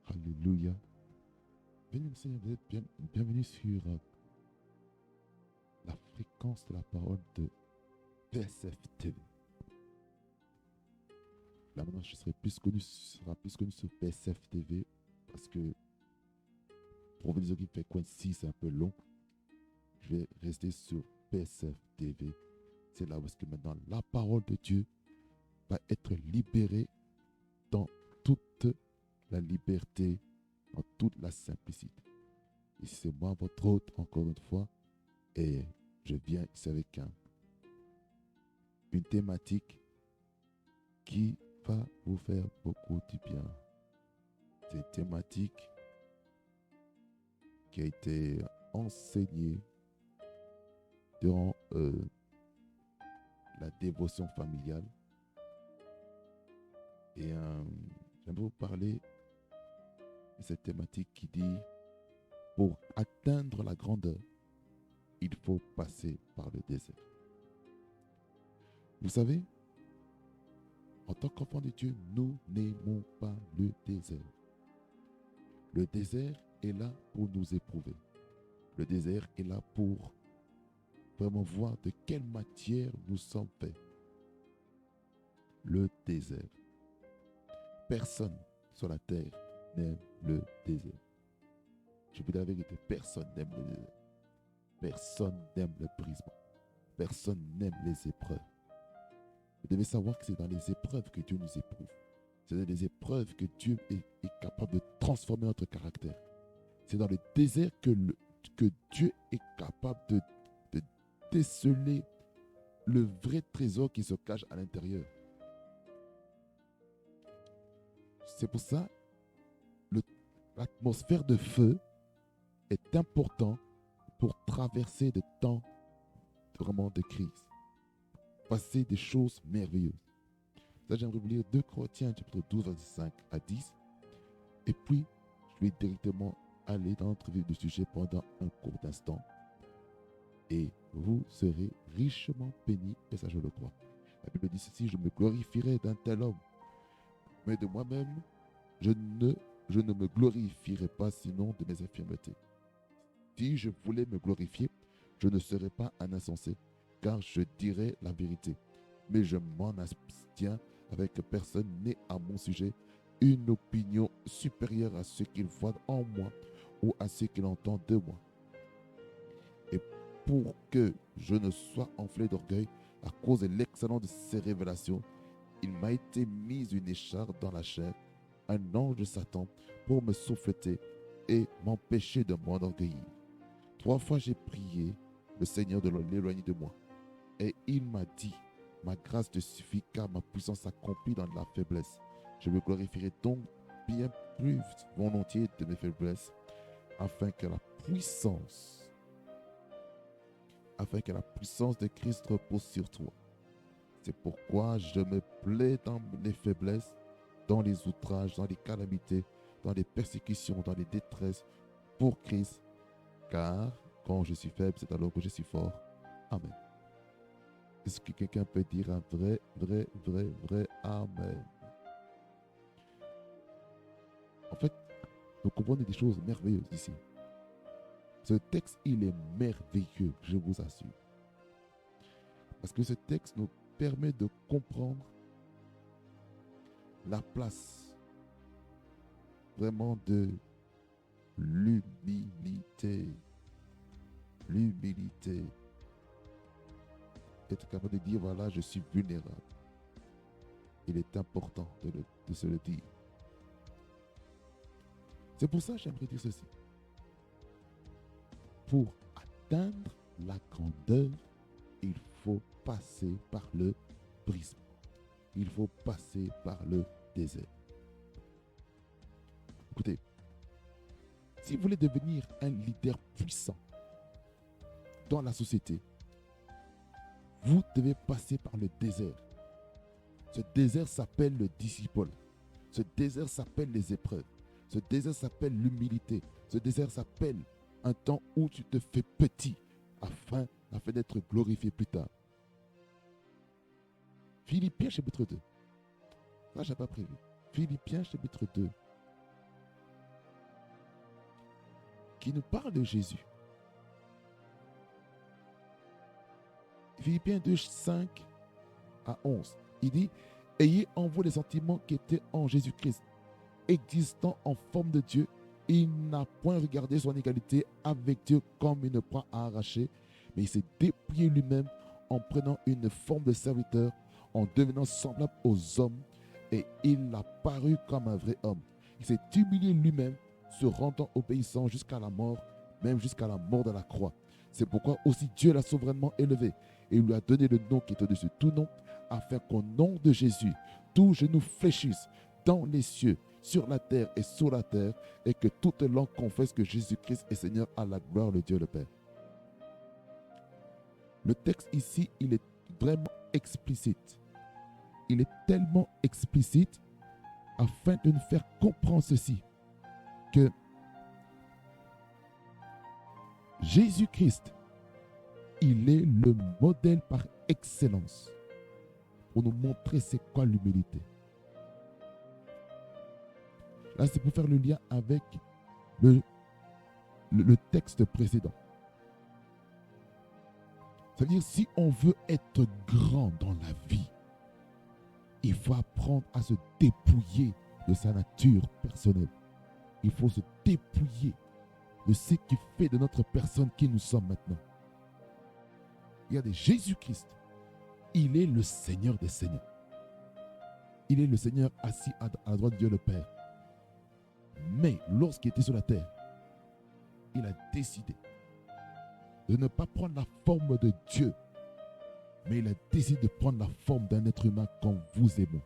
Alléluia. Béni Seigneur, vous êtes bienvenue sur la fréquence de la parole de PSF TV. Là maintenant, sera plus connu sur PSF TV parce que pour vous dire qu'il fait coin 6, c'est un peu long. Je vais rester sur PSF TV. C'est là où est-ce que maintenant la parole de Dieu va être libérée dans toute la liberté, dans toute la simplicité. Et c'est moi, votre hôte, encore une fois, et je viens ici avec une thématique qui va vous faire beaucoup du bien. C'est une thématique qui a été enseignée durant la dévotion familiale. Et j'aimerais vous parler de cette thématique qui dit: pour atteindre la grandeur, il faut passer par le désert. Vous savez, en tant qu'enfant de Dieu, nous n'aimons pas le désert. Le désert est là pour nous éprouver. Le désert est là pour vraiment voir de quelle matière nous sommes faits. Le désert. Personne sur la terre n'aime le désert. Je vous dis la vérité, personne n'aime le désert. Personne n'aime le brisement. Personne n'aime les épreuves. Vous devez savoir que c'est dans les épreuves que Dieu nous éprouve. C'est dans les épreuves que Dieu est capable de transformer notre caractère. C'est dans le désert que Dieu est capable de déceler le vrai trésor qui se cache à l'intérieur. C'est pour ça que l'atmosphère de feu est importante pour traverser des temps vraiment de crise. Passer des choses merveilleuses. Ça, j'aimerais vous lire 2 Corinthiens, chapitre 12, verset 5 à 10. Et puis, je vais directement aller dans notre vif du sujet pendant un court instant. Et vous serez richement bénis, et ça, je le crois. La Bible dit ceci: je me glorifierai d'un tel homme, mais de moi-même, je ne me glorifierai pas sinon de mes infirmités. Si je voulais me glorifier, je ne serais pas un insensé, car je dirais la vérité. Mais je m'en abstiens avec personne n'ait à mon sujet une opinion supérieure à ce qu'il voit en moi ou à ce qu'il entend de moi. Et pour que je ne sois enflé d'orgueil à cause de l'excellence de ces révélations, il m'a été mis une écharpe dans la chair, un ange de Satan, pour me souffleter et m'empêcher de m'enorgueillir. 3 fois j'ai prié le Seigneur de l'éloigner de moi. Et il m'a dit: ma grâce te suffit, car ma puissance s'accomplit dans la faiblesse. Je me glorifierai donc bien plus volontiers de mes faiblesses, afin que la puissance de Christ repose sur toi. C'est pourquoi je me plais dans les faiblesses, dans les outrages, dans les calamités, dans les persécutions, dans les détresses, pour Christ. Car quand je suis faible, c'est alors que je suis fort. Amen. Est-ce que quelqu'un peut dire un vrai Amen? En fait, nous comprenons des choses merveilleuses ici. Ce texte, il est merveilleux, je vous assure. Parce que ce texte nous permet de comprendre la place vraiment de l'humilité. L'humilité. Être capable de dire: voilà, je suis vulnérable. Il est important de se le dire. C'est pour ça que j'aimerais dire ceci. Pour atteindre la grandeur, il faut passer par le brisement. Il faut passer par le désert. Écoutez, si vous voulez devenir un leader puissant dans la société, vous devez passer par le désert. Ce désert s'appelle le disciple. Ce désert s'appelle les épreuves. Ce désert s'appelle l'humilité. Ce désert s'appelle un temps où tu te fais petit afin d'être glorifié plus tard. Philippiens chapitre 2. Ça, je n'ai pas prévu. Philippiens chapitre 2. Qui nous parle de Jésus. Philippiens 2, 5 à 11. Il dit, ayez en vous les sentiments qui étaient en Jésus-Christ. Existant en forme de Dieu, il n'a point regardé son égalité avec Dieu comme une proie à arracher, mais il s'est dépouillé lui-même en prenant une forme de serviteur, en devenant semblable aux hommes, et il a paru comme un vrai homme. Il s'est humilié lui-même, se rendant obéissant jusqu'à la mort, même jusqu'à la mort de la croix. C'est pourquoi aussi Dieu l'a souverainement élevé, et il lui a donné le nom qui est au-dessus de tout nom, afin qu'au nom de Jésus, tout genou fléchisse dans les cieux, sur la terre et sous la terre, et que toute langue confesse que Jésus-Christ est Seigneur, à la gloire de Dieu le Père. Le texte ici, il est vraiment explicite. Il est tellement explicite afin de nous faire comprendre ceci, que Jésus-Christ, il est le modèle par excellence pour nous montrer c'est quoi l'humilité. Là, c'est pour faire le lien avec le texte précédent. C'est-à-dire, si on veut être grand dans la vie, il faut apprendre à se dépouiller de sa nature personnelle. Il faut se dépouiller de ce qui fait de notre personne qui nous sommes maintenant. Regardez, Jésus-Christ, il est le Seigneur des Seigneurs. Il est le Seigneur assis à la droite de Dieu le Père. Mais lorsqu'il était sur la terre, il a décidé de ne pas prendre la forme de Dieu, mais il a décidé de prendre la forme d'un être humain comme vous et moi.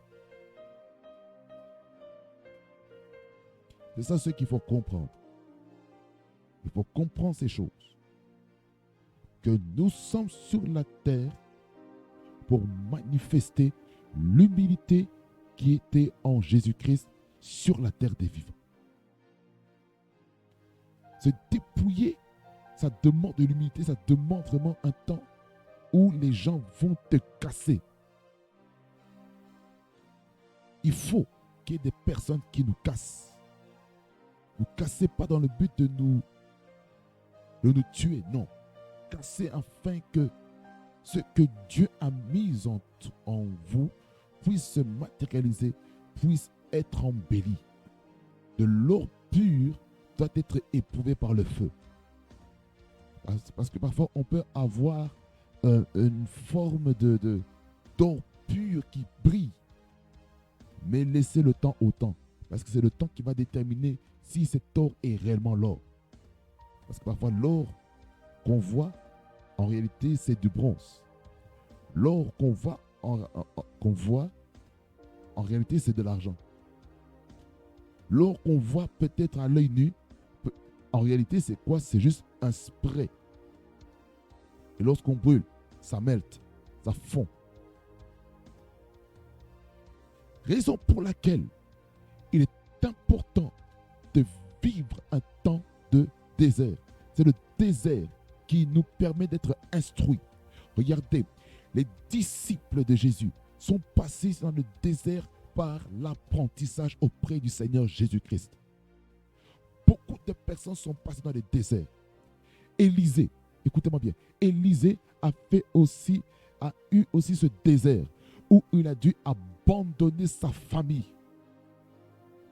C'est ça ce qu'il faut comprendre. Il faut comprendre ces choses. Que nous sommes sur la terre pour manifester l'humilité qui était en Jésus-Christ sur la terre des vivants. Se dépouiller, ça demande de l'humilité, ça demande vraiment un temps où les gens vont te casser. Il faut qu'il y ait des personnes qui nous cassent. Ne cassez pas dans le but de nous tuer, non. Cassez afin que ce que Dieu a mis en vous puisse se matérialiser, puisse être embelli. De l'or pur doit être éprouvé par le feu. Parce que parfois on peut avoir une forme d'or pur qui brille. Mais laissez le temps au temps. Parce que c'est le temps qui va déterminer si cet or est réellement l'or. Parce que parfois l'or qu'on voit, en réalité c'est du bronze. L'or qu'on voit, en réalité c'est de l'argent. L'or qu'on voit peut-être à l'œil nu, en réalité c'est quoi? C'est juste un spray. Et lorsqu'on brûle, ça melt, ça fond. Raison pour laquelle il est important de vivre un temps de désert. C'est le désert qui nous permet d'être instruits. Regardez, les disciples de Jésus sont passés dans le désert par l'apprentissage auprès du Seigneur Jésus-Christ. Beaucoup de personnes sont passées dans le désert. Élisée, écoutez-moi bien, Élisée a eu aussi ce désert où il a dû abandonner sa famille.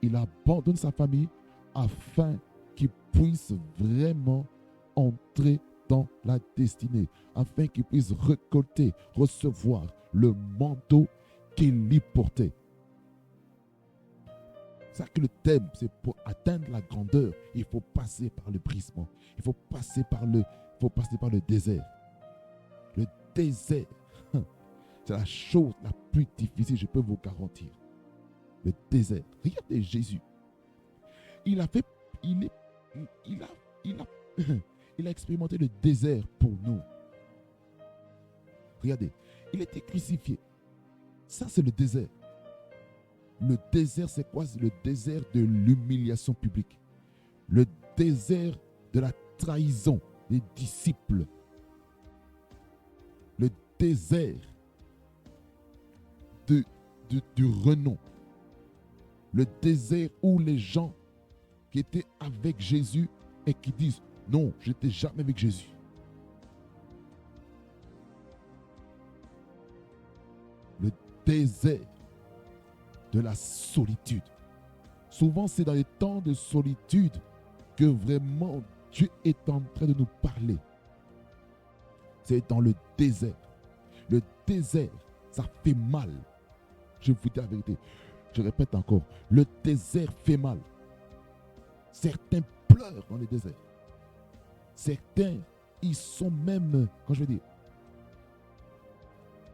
Il abandonne sa famille afin qu'il puisse vraiment entrer dans la destinée, afin qu'il puisse récolter, recevoir le manteau qu'il y portait. C'est ça que le thème, c'est pour atteindre la grandeur, il faut passer par le brisement, il faut passer par le désert. Le désert, c'est la chose la plus difficile, je peux vous garantir. Le désert. Regardez Jésus. Il a expérimenté le désert pour nous. Regardez, il était crucifié. Ça, c'est le désert. Le désert, c'est quoi? C'est le désert de l'humiliation publique. Le désert de la trahison des disciples. Le désert du renom. Le désert où les gens qui étaient avec Jésus et qui disent non, je n'étais jamais avec Jésus. Le désert de la solitude. Souvent, c'est dans les temps de solitude que vraiment Dieu est en train de nous parler. C'est dans le désert. Le désert, ça fait mal. Je vous dis la vérité. Je répète encore, le désert fait mal. Certains pleurent dans le désert. Certains, ils sont même, quand je veux dire,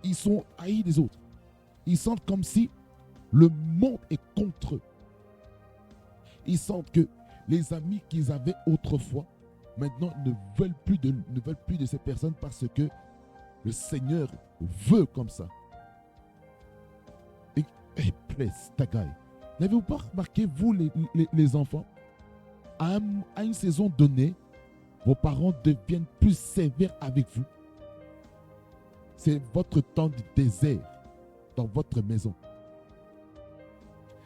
ils sont haïs des autres. Ils sentent comme si le monde est contre eux. Ils sentent que les amis qu'ils avaient autrefois, maintenant ne veulent plus de ces personnes parce que le Seigneur veut comme ça. Et bless ta guy. N'avez-vous pas remarqué, vous les enfants, à une saison donnée, vos parents deviennent plus sévères avec vous. C'est votre temps de désert dans votre maison.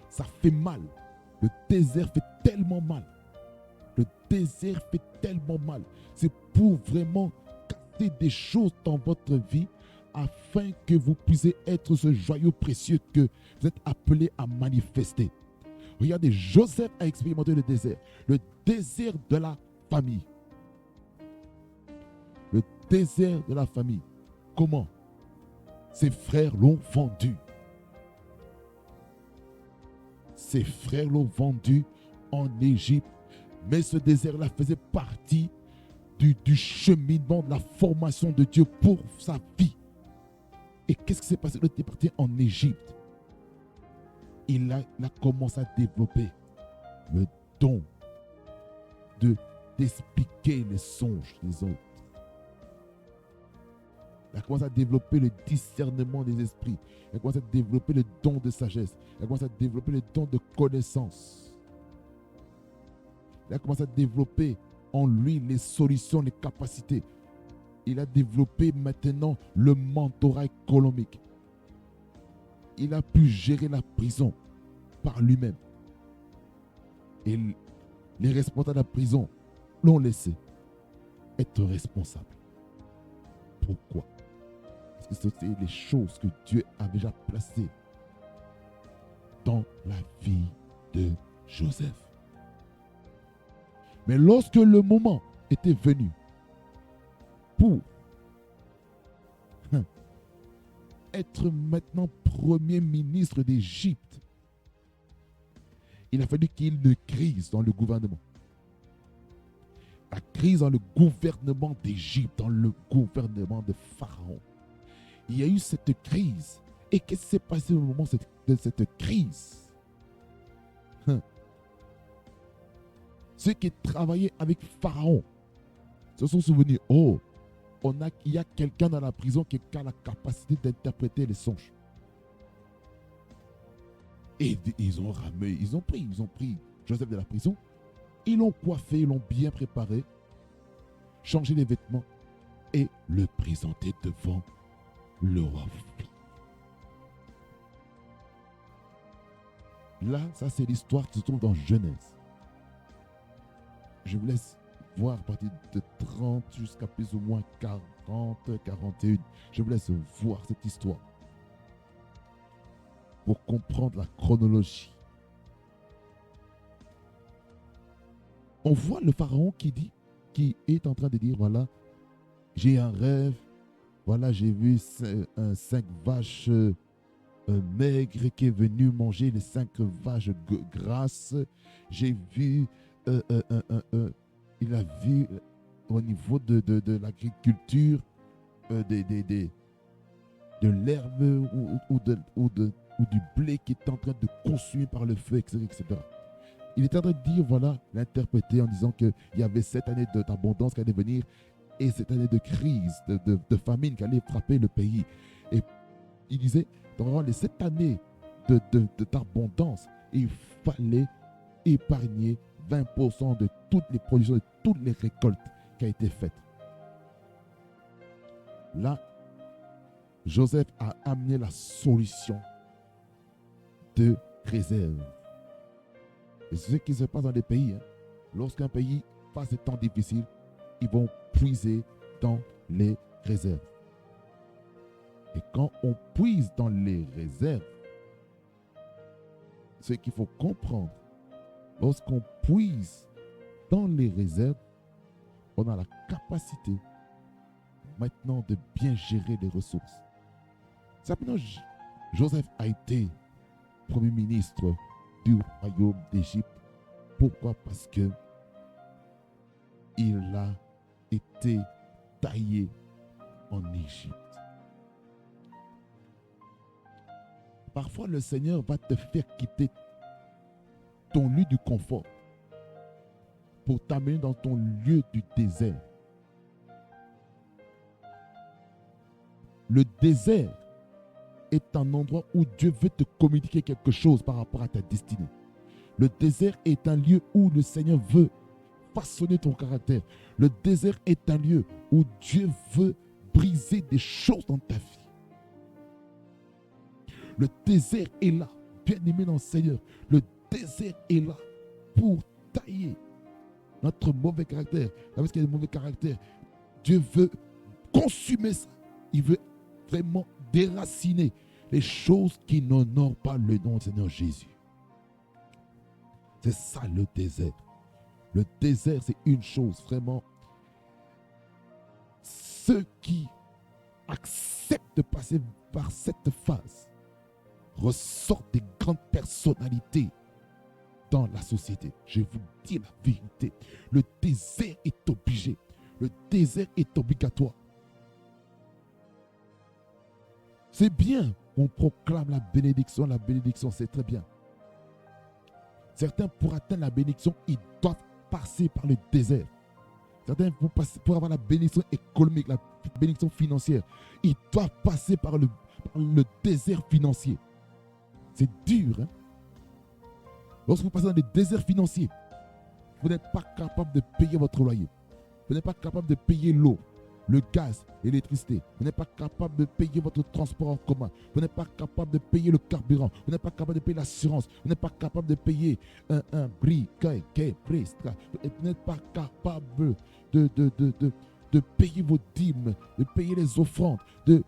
Ça fait mal. Le désert fait tellement mal. Le désert fait tellement mal. C'est pour vraiment casser des choses dans votre vie afin que vous puissiez être ce joyau précieux que vous êtes appelé à manifester. Regardez, Joseph a expérimenté le désert de la famille. Le désert de la famille. Comment? Ses frères l'ont vendu. Ses frères l'ont vendu en Égypte. Mais ce désert-là faisait partie du cheminement, de la formation de Dieu pour sa vie. Et qu'est-ce qui s'est passé? Il est parti en Égypte. Il a commencé à développer le don d'expliquer les songes des autres. Il a commencé à développer le discernement des esprits. Il a commencé à développer le don de sagesse. Il a commencé à développer le don de connaissance. Il a commencé à développer en lui les solutions, les capacités. Il a développé maintenant le mentorat économique. Il a pu gérer la prison par lui-même. Et les responsables de la prison l'ont laissé être responsable. Pourquoi? Parce que c'était les choses que Dieu avait déjà placées dans la vie de Joseph. Mais lorsque le moment était venu pour être maintenant premier ministre d'Égypte, il a fallu qu'il y ait une crise dans le gouvernement. La crise dans le gouvernement d'Égypte, dans le gouvernement de Pharaon. Il y a eu cette crise. Et qu'est-ce qui s'est passé au moment de cette crise? Ceux qui travaillaient avec Pharaon se sont souvenus, oh, il y a quelqu'un dans la prison qui a la capacité d'interpréter les songes. Et ils ont ramé, ils ont pris Joseph de la prison, ils l'ont coiffé, ils l'ont bien préparé, changé les vêtements et le présenter devant le roi. Là, ça c'est l'histoire qui se trouve dans Genèse. Je vous laisse voir à partir de 30 jusqu'à plus ou moins 40, 41. Je vous laisse voir cette histoire pour comprendre la chronologie. On voit le pharaon qui est en train de dire, voilà, j'ai un rêve, voilà, j'ai vu 5 vaches maigres qui est venu manger les 5 vaches grasses. J'ai vu, il a vu au niveau de l'agriculture de l'herbe ou du blé qui est en train de consommer par le feu, etc., etc. Il est en train de dire, voilà, l'interpréter en disant qu'il y avait 7 années d'abondance qui allait venir. et cette année de crise, de famine qui allait frapper le pays. Et il disait, dans les 7 années d'abondance, il fallait épargner 20% de toutes les productions, de toutes les récoltes qui ont été faites. Là, Joseph a amené la solution de réserve. Et c'est ce qui se passe dans les pays. Hein. Lorsqu'un pays passe des temps difficiles, ils vont puiser dans les réserves. Et quand on puise dans les réserves, ce qu'il faut comprendre, lorsqu'on puise dans les réserves, on a la capacité maintenant de bien gérer les ressources. Simplement, Joseph a été premier ministre du royaume d'Égypte. Pourquoi? Parce que il a été taillé en Égypte. Parfois, le Seigneur va te faire quitter ton lieu du confort pour t'amener dans ton lieu du désert. Le désert est un endroit où Dieu veut te communiquer quelque chose par rapport à ta destinée. Le désert est un lieu où le Seigneur veut façonner ton caractère. Le désert est un lieu où Dieu veut briser des choses dans ta vie. Le désert est là, bien-aimé dans le Seigneur. Le désert est là pour tailler notre mauvais caractère. Parce qu'il y a des mauvais caractères. Dieu veut consumer ça. Il veut vraiment déraciner les choses qui n'honorent pas le nom du Seigneur Jésus. C'est ça le désert. Le désert, c'est une chose vraiment. Ceux qui acceptent de passer par cette phase ressortent des grandes personnalités dans la société. Je vous dis la vérité. Le désert est obligé. Le désert est obligatoire. C'est bien qu'on proclame la bénédiction. La bénédiction, c'est très bien. Certains, pour atteindre la bénédiction, ils doivent passer par le désert. Certains, pour avoir la bénédiction économique, la bénédiction financière, ils doivent passer par le désert financier. C'est dur. Hein? Lorsque vous passez dans des déserts financiers, vous n'êtes pas capable de payer votre loyer. Vous n'êtes pas capable de payer l'eau, le gaz, l'électricité. Vous n'êtes pas capable de payer votre transport en commun. Vous n'êtes pas capable de payer le carburant. Vous n'êtes pas capable de payer l'assurance. Vous n'êtes pas capable de payer un bris, vous n'êtes pas capable de payer vos dîmes, de payer les offrandes, de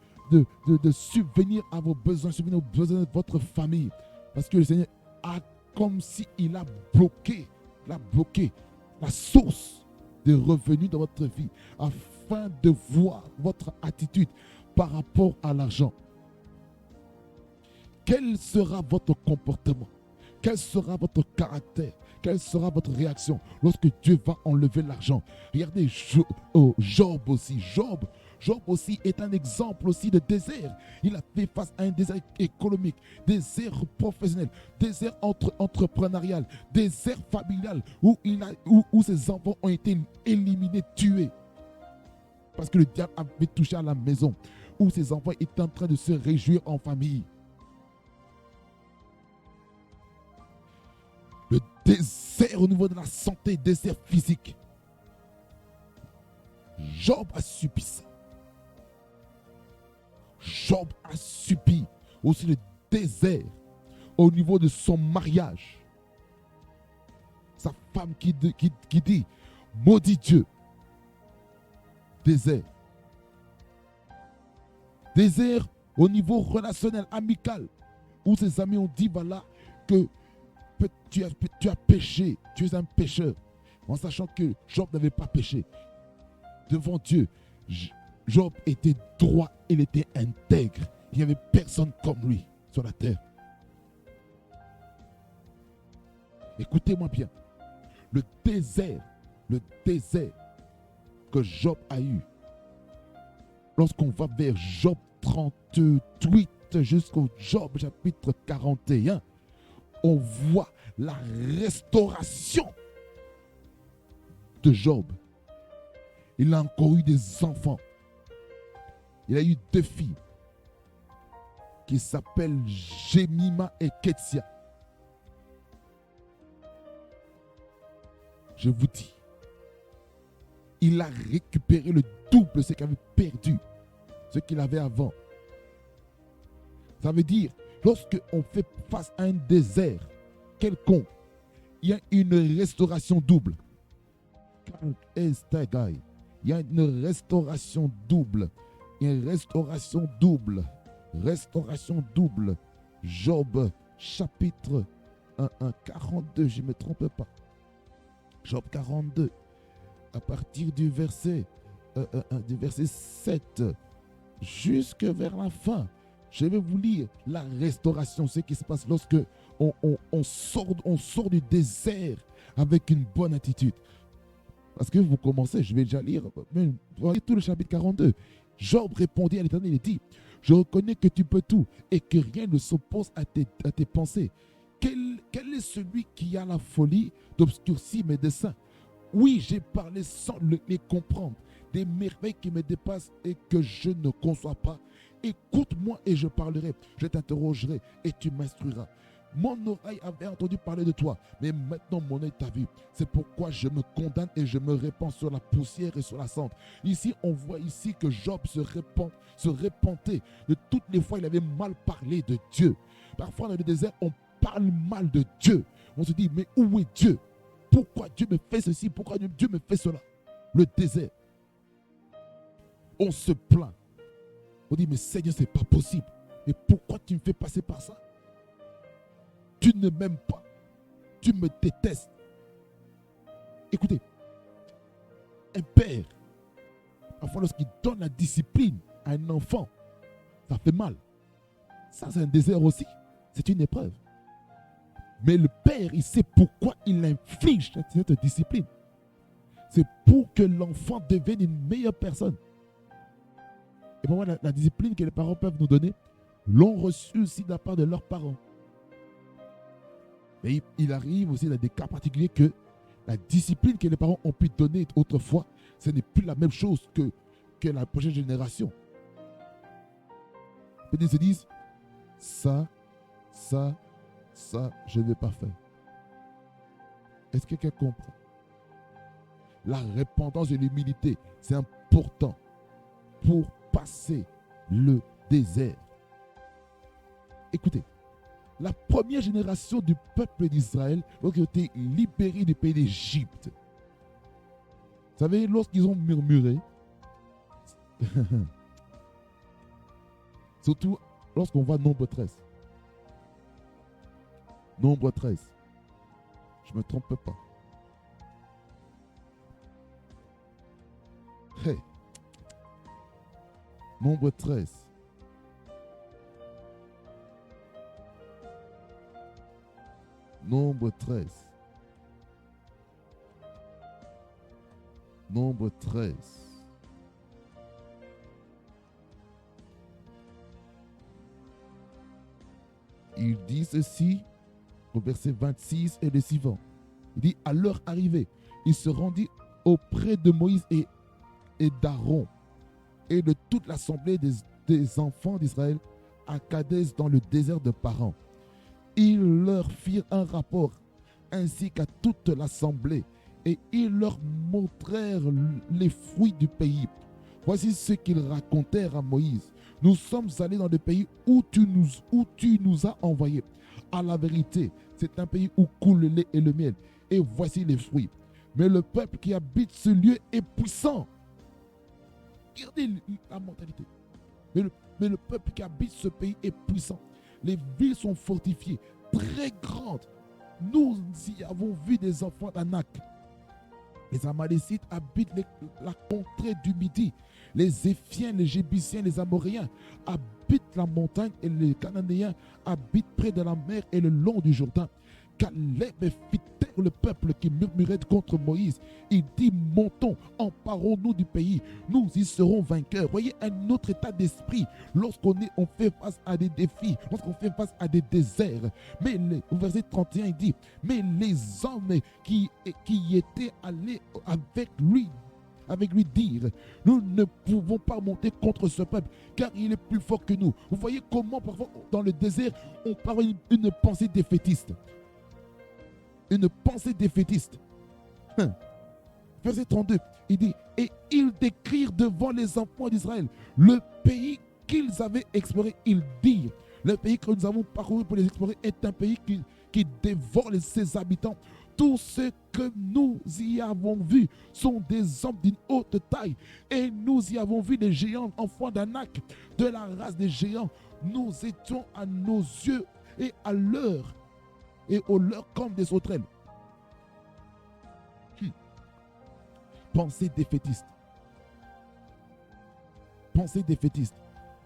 subvenir à vos besoins, subvenir aux besoins de votre famille. Parce que le Seigneur a comme s'il a bloqué la source de revenus dans votre vie afin de voir votre attitude par rapport à l'argent. Quel sera votre comportement? Quel sera votre caractère? Quelle sera votre réaction lorsque Dieu va enlever l'argent? Regardez Job aussi. Job aussi est un exemple aussi de désert. Il a fait face à un désert économique, désert professionnel, désert entrepreneurial, désert familial où ses enfants ont été éliminés, tués. Parce que le diable avait touché à la maison, où ses enfants étaient en train de se réjouir en famille. Le désert au niveau de la santé, désert physique. Job a subi ça. Job a subi aussi le désert au niveau de son mariage. Sa femme qui dit, maudit Dieu. Désert. Désert au niveau relationnel, amical, où ses amis ont dit, voilà, que tu as péché, tu es un pécheur, en sachant que Job n'avait pas péché. Devant Dieu, Job était droit, il était intègre. Il n'y avait personne comme lui sur la terre. Écoutez-moi bien. Le désert que Job a eu, lorsqu'on va vers Job 38 jusqu'au Job chapitre 41, on voit la restauration de Job. Il a encore eu des enfants. Il a eu 2 filles qui s'appellent Jemima et Ketsia. Je vous dis, il a récupéré le double de ce qu'il avait perdu, ce qu'il avait avant. Ça veut dire, lorsque on fait face à un désert quelconque, il y a une restauration double. Il y a une restauration double. Une restauration double. Restauration double. Job chapitre 42, je ne me trompe pas. Job 42, à partir du verset 7 jusque vers la fin. Je vais vous lire la restauration, ce qui se passe lorsque on sort du désert avec une bonne attitude. Parce que vous commencez, je vais déjà lire tout le chapitre 42. Job répondit à l'Éternel et dit, je reconnais que tu peux tout et que rien ne s'oppose à tes pensées. Quel est celui qui a la folie d'obscurcir mes desseins? Oui, j'ai parlé sans les comprendre, des merveilles qui me dépassent et que je ne conçois pas. Écoute-moi et je parlerai, je t'interrogerai et tu m'instruiras. Mon oreille avait entendu parler de toi, mais maintenant mon œil t'a vu. C'est pourquoi je me condamne et je me répands sur la poussière et sur la cendre. Ici, on voit ici que Job se repentait de toutes les fois où il avait mal parlé de Dieu. Parfois dans le désert, on parle mal de Dieu. On se dit, mais où est Dieu? Pourquoi Dieu me fait ceci? Pourquoi Dieu me fait cela? Le désert. On se plaint. On dit, mais Seigneur, ce n'est pas possible. Et pourquoi tu me fais passer par ça? Tu ne m'aimes pas. Tu me détestes. Écoutez, un père, parfois lorsqu'il donne la discipline à un enfant, ça fait mal. Ça, c'est un désert aussi. C'est une épreuve. Mais le père, il sait pourquoi il inflige cette discipline. C'est pour que l'enfant devienne une meilleure personne. Et pour moi, la discipline que les parents peuvent nous donner, l'ont reçue aussi de la part de leurs parents. Mais il arrive aussi dans des cas particuliers que la discipline que les parents ont pu donner autrefois, ce n'est plus la même chose que la prochaine génération. Ils se disent, ça, je ne vais pas faire. Est-ce que quelqu'un comprend? La repentance et l'humilité, c'est important pour passer le désert. Écoutez, la première génération du peuple d'Israël, lorsqu'ils ont été libérés du pays d'Égypte, vous savez, lorsqu'ils ont murmuré, surtout lorsqu'on voit Nombre 13. Nombre 13. Je ne me trompe pas. Hey. Nombre 13. Nombre 13. Nombre 13. Il dit ceci au verset 26 et le suivant. Il dit, à leur arrivée, il se rendit auprès de Moïse et d'Aaron et de toute l'assemblée des enfants d'Israël à Kadès dans le désert de Paran. Ils leur firent un rapport ainsi qu'à toute l'assemblée et ils leur montrèrent les fruits du pays. Voici ce qu'ils racontèrent à Moïse. Nous sommes allés dans le pays où tu nous as envoyés. À la vérité, c'est un pays où coule le lait et le miel. Et voici les fruits. Mais le peuple qui habite ce lieu est puissant. Regardez la mentalité. Mais le peuple qui habite ce pays est puissant. Les villes sont fortifiées, très grandes. Nous y avons vu des enfants d'Anak. Les Amalécites habitent la contrée du Midi. Les Éphiens, les Jébusiens, les Amoréens habitent la montagne et les Cananéens habitent près de la mer et le long du Jourdain. Caleb fit taire le peuple qui murmurait contre Moïse. Il dit, montons, emparons-nous du pays, nous y serons vainqueurs. Voyez un autre état d'esprit lorsqu'on fait face à des défis, lorsqu'on fait face à des déserts. Mais au verset 31, il dit, mais les hommes qui étaient allés avec lui avec lui dire, nous ne pouvons pas monter contre ce peuple, car il est plus fort que nous. Vous voyez comment parfois dans le désert, on parle une pensée défaitiste. Une pensée défaitiste. Verset 32, il dit, et ils décrirent devant les enfants d'Israël le pays qu'ils avaient exploré. Ils dirent, le pays que nous avons parcouru pour les explorer est un pays qui dévore ses habitants. Tous ceux que nous y avons vus sont des hommes d'une haute taille. Et nous y avons vu des géants, enfants d'Anak, de la race des géants. Nous étions à nos yeux et à l'heure et au leur comme des sauterelles. Pensée défaitiste. Pensée défaitiste.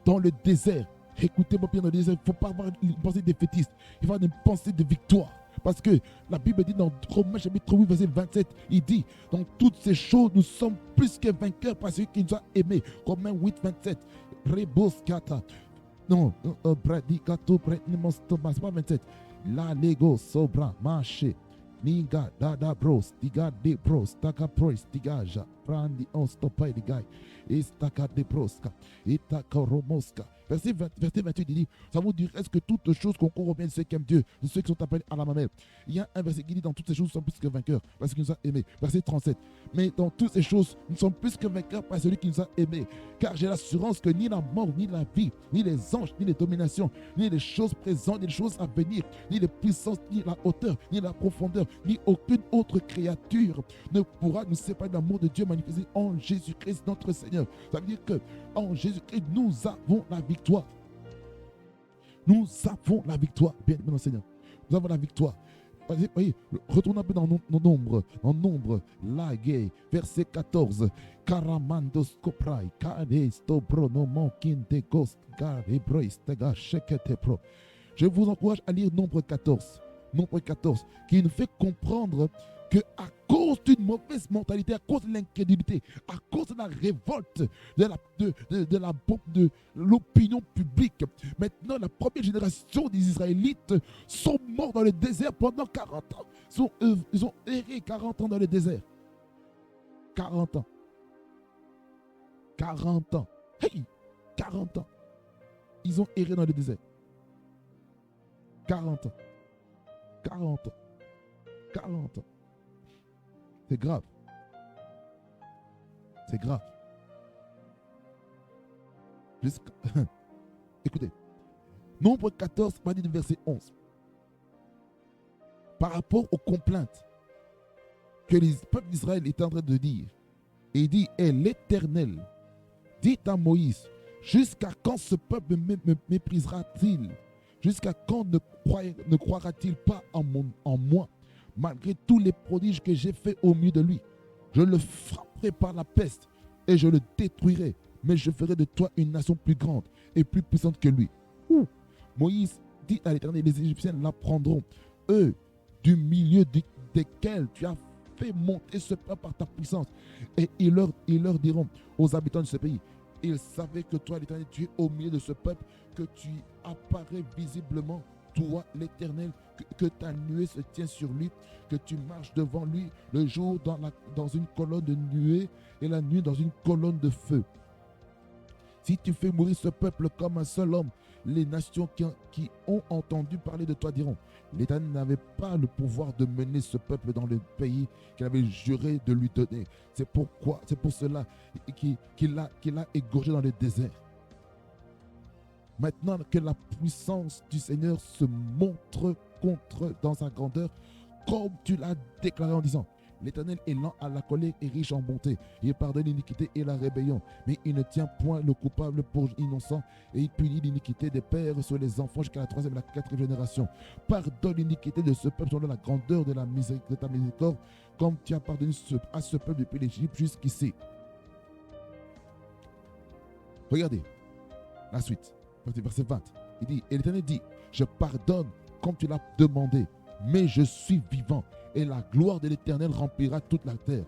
Dans le désert, écoutez-moi bien, dans le désert, il ne faut pas avoir une pensée défaitiste. Il faut avoir une pensée de victoire. Parce que la Bible dit dans Romains chapitre 8, verset 27, il dit, dans toutes ces choses, nous sommes plus que vainqueurs par celui qui nous a aimés. Romains 8, 27. Reboscata. Non, Bradicato, c'est pas 27. La Lego, Sobra, Marché. Niga, Dada Bros, Diga de Bros, Taka Pros, Digaja, Prandi on Stopai de Gai, Estaka de Broska, Etaka Romoska. Verset 28, il dit, ça vous dit, est-ce que toutes choses concourent au bien de ceux qui aiment Dieu, de ceux qui sont appelés à la mamelle. Il y a un verset qui dit, dans toutes ces choses, nous sommes plus que vainqueurs, parce qu'il nous a aimés. Verset 37, mais dans toutes ces choses, nous sommes plus que vainqueurs par celui qui nous a aimés. Car j'ai l'assurance que ni la mort, ni la vie, ni les anges, ni les dominations, ni les choses présentes, ni les choses à venir, ni les puissances, ni la hauteur, ni la profondeur, ni aucune autre créature ne pourra nous séparer de l'amour de Dieu manifesté en Jésus-Christ notre Seigneur. Ça veut dire que en Jésus-Christ, nous avons la victoire. Nous avons la victoire. Bien, mon Seigneur. Nous avons la victoire. Voyez, retournons un peu dans Nombre. En Nombre, la gay, verset 14. Karamandos koprai, kadesto pronomon kintegos, garebroistega shekete pro. Je vous encourage à lire Nombre 14. Nombre 14, qui nous fait comprendre que à cause d'une mauvaise mentalité, à cause de l'incrédulité, à cause de la révolte de l'opinion publique, maintenant la première génération des Israélites sont morts dans le désert pendant 40 ans. Ils ont erré 40 ans dans le désert. 40 ans. 40 ans. Hey! 40 ans. Ils ont erré dans le désert. 40 ans. 40 ans. 40 ans. C'est grave. C'est grave. Écoutez. Nombre 14, verset 11. Par rapport aux complaintes que les peuples d'Israël étaient en train de dire, et il dit, et l'Éternel dit à Moïse, jusqu'à quand ce peuple me méprisera-t-il? Jusqu'à quand ne croira-t-il pas en moi, malgré tous les prodiges que j'ai faits au milieu de lui? Je le frapperai par la peste et je le détruirai, mais je ferai de toi une nation plus grande et plus puissante que lui. Moïse dit à l'Éternel, les Égyptiens l'apprendront, eux, du milieu desquels tu as fait monter ce peuple par ta puissance. Et ils leur diront aux habitants de ce pays, ils savaient que toi, l'Éternel, tu es au milieu de ce peuple, que tu apparais visiblement, toi, l'Éternel, que ta nuée se tient sur lui, que tu marches devant lui le jour dans une colonne de nuée et la nuit dans une colonne de feu. Si tu fais mourir ce peuple comme un seul homme, les nations qui ont entendu parler de toi diront, l'Éternel n'avait pas le pouvoir de mener ce peuple dans le pays qu'il avait juré de lui donner. C'est pour cela qu'il a égorgé dans le désert. Maintenant que la puissance du Seigneur se montre dans sa grandeur, comme tu l'as déclaré en disant, l'Éternel est lent à la colère et riche en bonté. Il pardonne l'iniquité et la rébellion, mais il ne tient point le coupable pour innocent, et il punit l'iniquité des pères sur les enfants jusqu'à la 3e et la 4e génération. Pardonne l'iniquité de ce peuple selon la grandeur de ta miséricorde, comme tu as pardonné à ce peuple depuis l'Égypte jusqu'ici. Regardez la suite, verset 20. Il dit, et l'Éternel dit, je pardonne comme tu l'as demandé, mais je suis vivant, et la gloire de l'Éternel remplira toute la terre.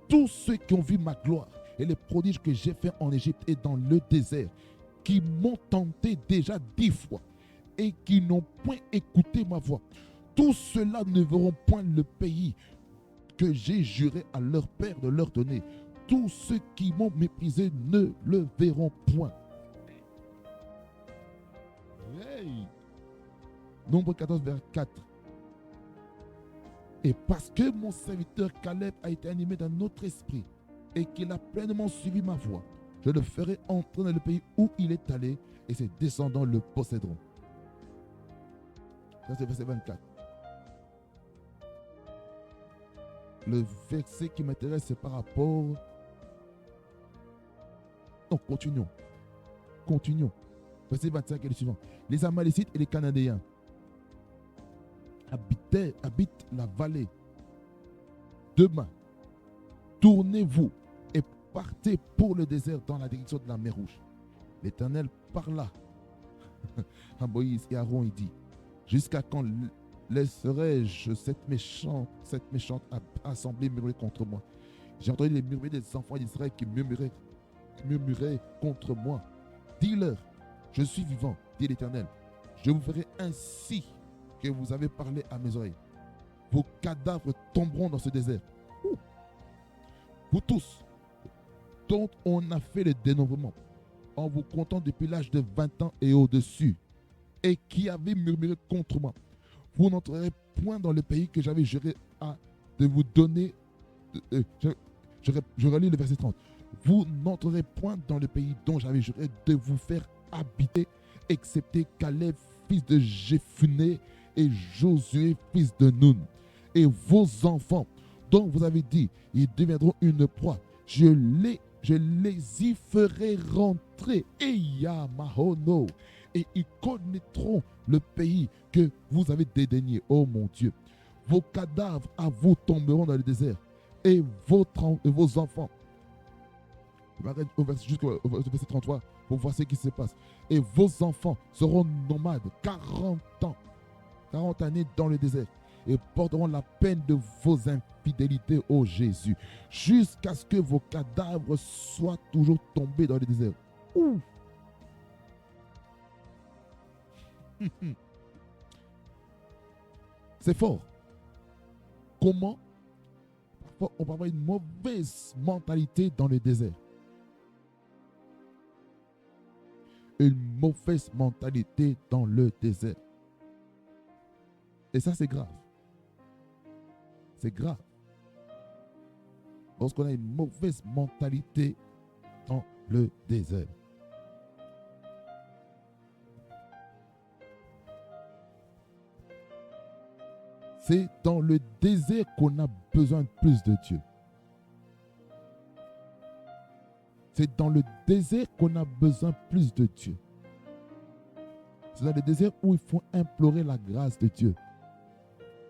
Tous ceux qui ont vu ma gloire et les prodiges que j'ai faits en Égypte et dans le désert, qui m'ont tenté déjà 10 fois et qui n'ont point écouté ma voix, tous ceux-là ne verront point le pays que j'ai juré à leur père de leur donner. tous ceux qui m'ont méprisé ne le verront point. Hey. Nombre 14, vers 4. Et parce que mon serviteur Caleb a été animé d'un autre esprit et qu'il a pleinement suivi ma voie, je le ferai entrer dans le pays où il est allé et ses descendants le posséderont. Ça, c'est verset 24. Le verset qui m'intéresse, c'est par rapport... Non, continuons. Continuons. Verset 25 est le suivant. Les Amalécites et les Cananéens habitent la vallée. Demain, tournez-vous et partez pour le désert dans la direction de la mer Rouge. L'Éternel parla à Moïse et Aaron, il dit, jusqu'à quand laisserai-je cette méchante assemblée murmurer contre moi? J'ai entendu les murmures des enfants d'Israël qui murmuraient contre moi. Dis-leur, je suis vivant, dit l'Éternel. Je vous ferai ainsi que vous avez parlé à mes oreilles. Vos cadavres tomberont dans ce désert. Vous tous, dont on a fait le dénombrement, en vous comptant depuis l'âge de 20 ans et au-dessus, et qui avez murmuré contre moi, vous n'entrerez point dans le pays que j'avais juré de vous donner. Je relis le verset 30. Vous n'entrerez point dans le pays dont j'avais juré de vous faire habiter, excepté Caleb, fils de Jephunnée, et Josué, fils de Nun. Et vos enfants, dont vous avez dit, ils deviendront une proie, je les y ferai rentrer, et Yamahono, et ils connaîtront le pays que vous avez dédaigné. Oh mon Dieu, vos cadavres à vous tomberont dans le désert, et vos enfants. Jusqu'au verset 33 pour voir ce qui se passe. Et vos enfants seront nomades 40 années dans le désert, et porteront la peine de vos infidélités, ô Jésus, jusqu'à ce que vos cadavres soient toujours tombés dans le désert. Ouh. C'est fort. Comment parfois on peut avoir une mauvaise mentalité dans le désert. Une mauvaise mentalité dans le désert. Et ça, c'est grave. C'est grave. Lorsqu'on a une mauvaise mentalité dans le désert. C'est dans le désert qu'on a besoin de plus de Dieu. C'est dans le désert qu'on a besoin plus de Dieu. C'est dans le désert où il faut implorer la grâce de Dieu.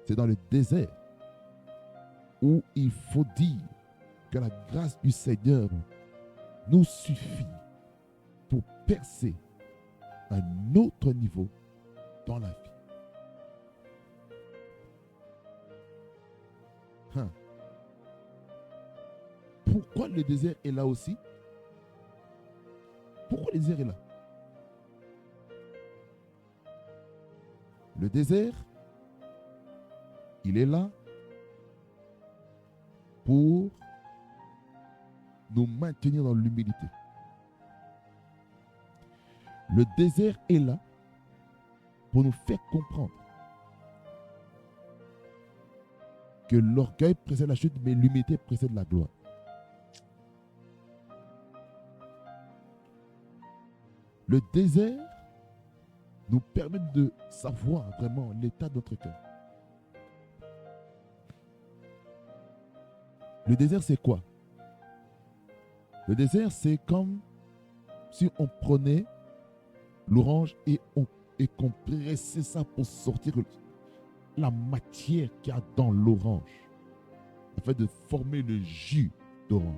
C'est dans le désert où il faut dire que la grâce du Seigneur nous suffit pour percer un autre niveau dans la vie. Pourquoi le désert est là aussi? Pourquoi le désert est là? Le désert, il est là pour nous maintenir dans l'humilité. Le désert est là pour nous faire comprendre que l'orgueil précède la chute, mais l'humilité précède la gloire. Le désert nous permet de savoir vraiment l'état de notre cœur. Le désert, c'est quoi? Le désert, c'est comme si on prenait l'orange et qu'on pressait ça pour sortir la matière qu'il y a dans l'orange, afin de former le jus d'orange.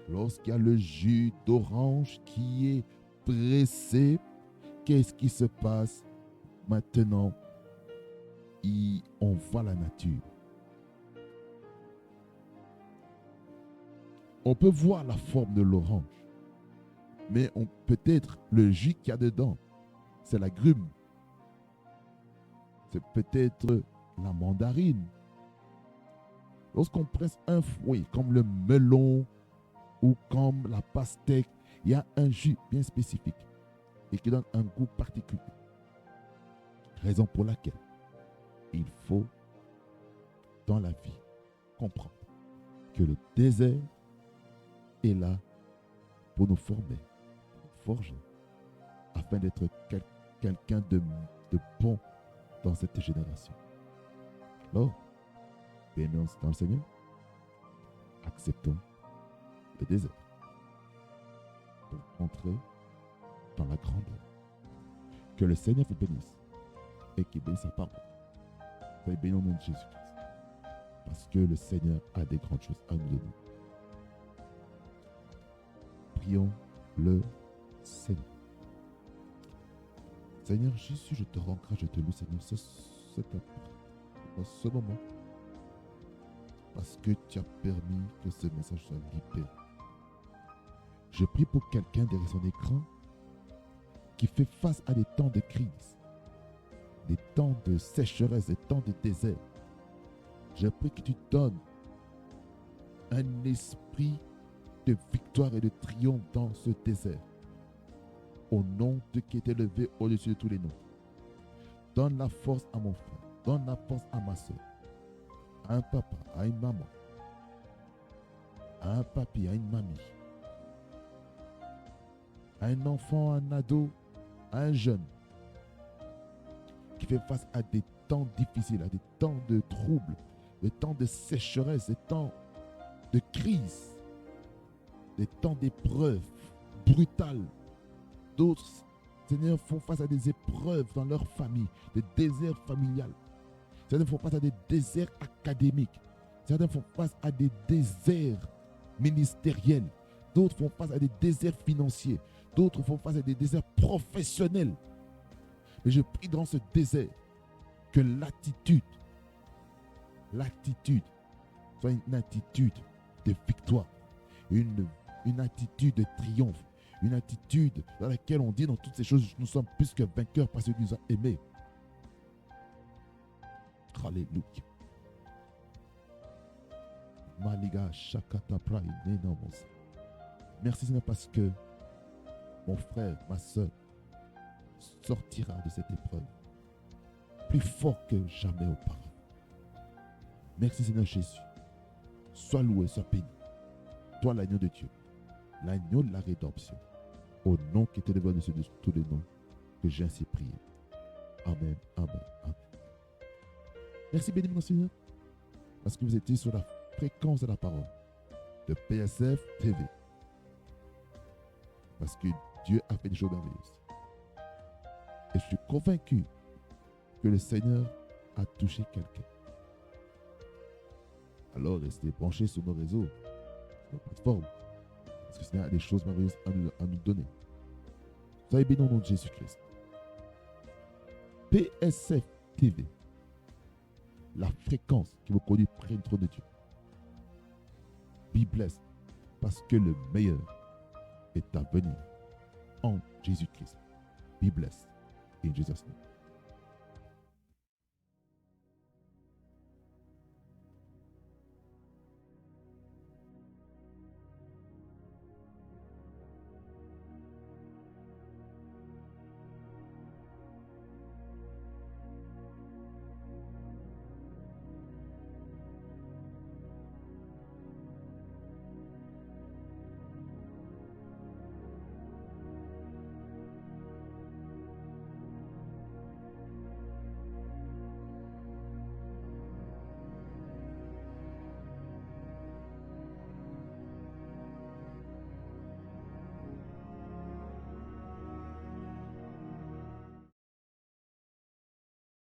Lorsqu'il y a le jus d'orange qui est pressé, qu'est-ce qui se passe? Maintenant, on voit la nature. On peut voir la forme de l'orange, mais peut-être le jus qu'il y a dedans, c'est la grume. C'est peut-être la mandarine. Lorsqu'on presse un fruit comme le melon ou comme la pastèque, il y a un jus bien spécifique et qui donne un goût particulier. Raison pour laquelle il faut, dans la vie, comprendre que le désert est là pour nous former, nous forger, afin d'être quelqu'un de bon dans cette génération. Alors, bénissons dans le Seigneur, acceptons le désert pour entrer dans la grandeur. Que le Seigneur vous bénisse et qu'il bénisse sa parole. Soyez bénis au nom de Jésus-Christ. Parce que le Seigneur a des grandes choses à nous donner. Prions le Seigneur. Seigneur Jésus, je te rends grâce, je te loue, Seigneur, dans ce moment. Parce que tu as permis que ce message soit libéré. Je prie pour quelqu'un derrière son écran qui fait face à des temps de crise, des temps de sécheresse, des temps de désert. Je prie que tu donnes un esprit de victoire et de triomphe dans ce désert. Au nom de qui est élevé au-dessus de tous les noms. Donne la force à mon frère. Donne la force à ma soeur. À un papa, à une maman. À un papi, à une mamie. À un enfant, à un ado, à un jeune. Qui fait face à des temps difficiles, à des temps de troubles, des temps de sécheresse, des temps de crise, des temps d'épreuves brutales. D'autres, Seigneur, font face à des épreuves dans leur famille, des déserts familiales. Certains font face à des déserts académiques. Certains font face à des déserts ministériels. D'autres font face à des déserts financiers. D'autres font face à des déserts professionnels. Mais je prie dans ce désert que l'attitude soit une attitude de victoire, une attitude de triomphe, une attitude dans laquelle on dit dans toutes ces choses, nous sommes plus que vainqueurs parce qu'il nous a aimés. Alléluia. Merci Seigneur parce que mon frère, ma soeur sortira de cette épreuve plus fort que jamais auparavant. Merci Seigneur Jésus. Sois loué, sois béni. Toi l'agneau de Dieu, l'agneau de la rédemption, au nom qui est élevé au-dessus de tous les noms, que j'ai ainsi prié. Amen, amen, amen. Merci béni mon Seigneur, parce que vous étiez sur la fréquence de la parole de PSF TV. Parce que Dieu a fait des choses merveilleuses. Et je suis convaincu que le Seigneur a touché quelqu'un. Alors restez branchés sur nos réseaux, sur nos plateformes. Parce que le Seigneur a des choses merveilleuses à nous donner. Soyez bénis au nom de Jésus-Christ. PSF TV. La fréquence qui vous conduit près du trône de Dieu. Be blessed. Parce que le meilleur est à venir en Jésus-Christ. Be blessed. In Jesus' name.